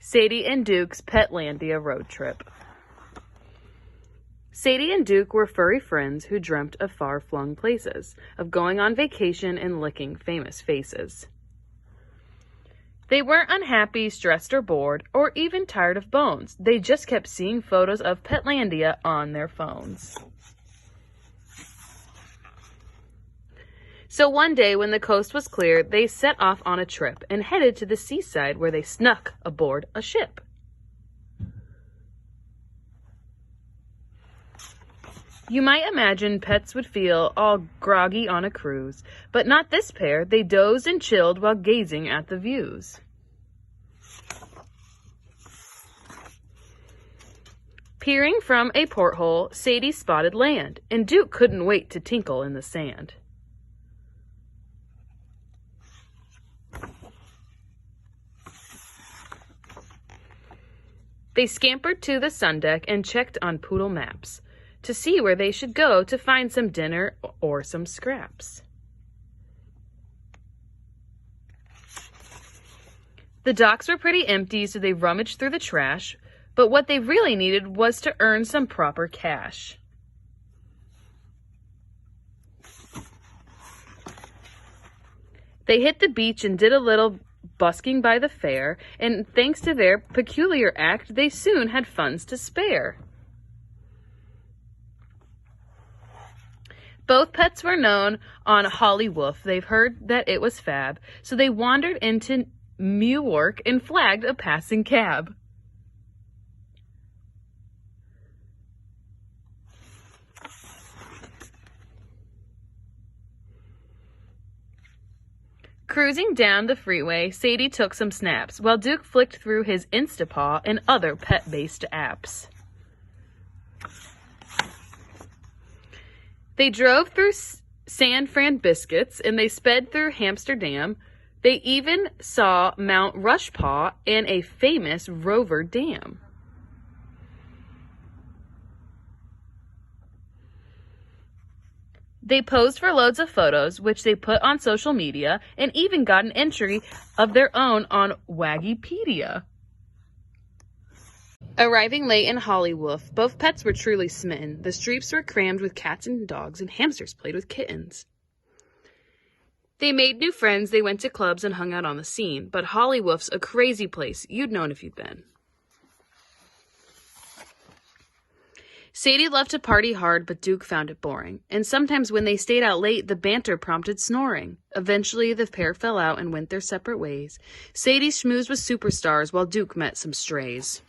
Sadie and Duke's Petlandia road trip. Sadie and Duke were furry friends who dreamt of far-flung places, of going on vacation and licking famous faces. They weren't unhappy, stressed, or bored, or even tired of bones. They just kept seeing photos of Petlandia on their phones. So one day, when the coast was clear, they set off on a trip and headed to the seaside where they snuck aboard a ship. You might imagine pets would feel all groggy on a cruise, but not this pair. They dozed and chilled while gazing at the views. Peering from a porthole, Sadie spotted land, and Duke couldn't wait to tinkle in the sand. They scampered to the sun deck and checked on Poodle maps to see where they should go to find some dinner or some scraps. The docks were pretty empty, so they rummaged through the trash, but what they really needed was to earn some proper cash. They hit the beach and did a little busking by the fair, and thanks to their peculiar act, they soon had funds to spare. Both pets were known on Hollywood. They've heard that it was fab, so they wandered into Newark and flagged a passing cab. Cruising down the freeway, Sadie took some snaps, while Duke flicked through his Instapaw and other pet-based apps. They drove through San Fran Biscuits, and they sped through Amsterdam. They even saw Mount Rushpaw and a famous Rover Dam. They posed for loads of photos, which they put on social media, and even got an entry of their own on Waggypedia. Arriving late in Hollywood, both pets were truly smitten. The streets were crammed with cats and dogs, and hamsters played with kittens. They made new friends, they went to clubs and hung out on the scene, but Hollywood's a crazy place. You'd known if you'd been. Sadie loved to party hard, but Duke found it boring. And sometimes when they stayed out late, the banter prompted snoring. Eventually, the pair fell out and went their separate ways. Sadie schmoozed with superstars, while Duke met some strays.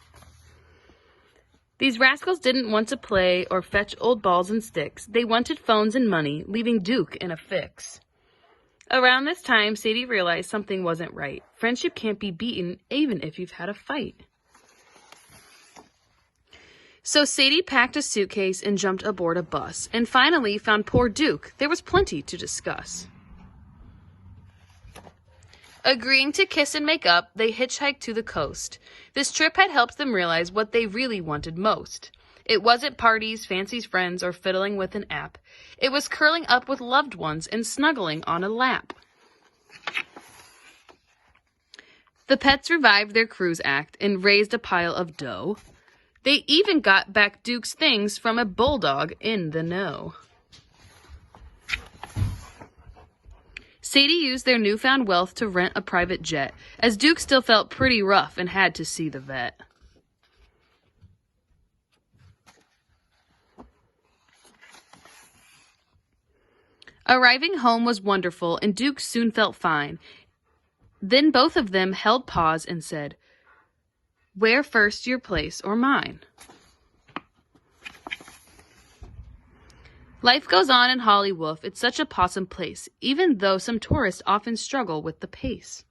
These rascals didn't want to play or fetch old balls and sticks. They wanted phones and money, leaving Duke in a fix. Around this time, Sadie realized something wasn't right. Friendship can't be beaten, even if you've had a fight. So Sadie packed a suitcase and jumped aboard a bus, and finally found poor Duke. There was plenty to discuss. Agreeing to kiss and make up, they hitchhiked to the coast. This trip had helped them realize what they really wanted most. It wasn't parties, fancy friends, or fiddling with an app. It was curling up with loved ones and snuggling on a lap. The pets revived their cruise act and raised a pile of dough. They even got back Duke's things from a bulldog in the know. Sadie used their newfound wealth to rent a private jet, as Duke still felt pretty rough and had to see the vet. Arriving home was wonderful, and Duke soon felt fine. Then both of them held paws and said, "Where first, your place or mine?" Life goes on in Hollywood. It's such a possum place, even though some tourists often struggle with the pace.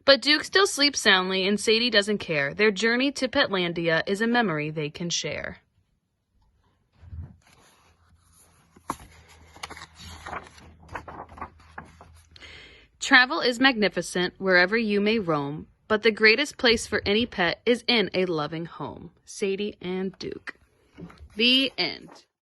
But Duke still sleeps soundly, and Sadie doesn't care. Their journey to Petlandia is a memory they can share. Travel is magnificent wherever you may roam, but the greatest place for any pet is in a loving home. Sadie and Duke. The end.